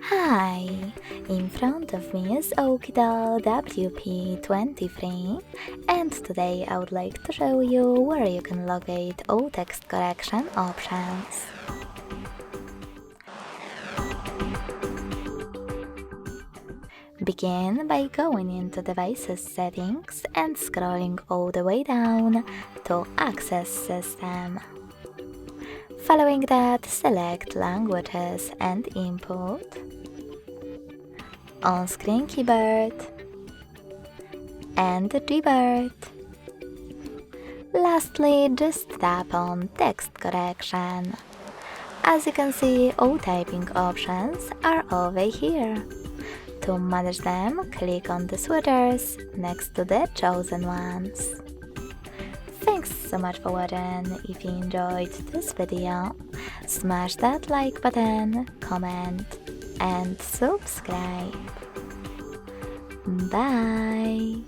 Hi! In front of me is OUKITEL WP23 and today I would like to show you where you can locate all text correction options. Begin by going into Devices Settings and scrolling all the way down to Access System. Following that, select Languages and Input, On-Screen Keyboard, and Revert. Lastly, just tap on Text Correction. As you can see, all typing options are over here. To manage them, click on the switchers next to the chosen ones. Thanks so much for watching. If you enjoyed this video, smash that like button, comment, and subscribe. Bye!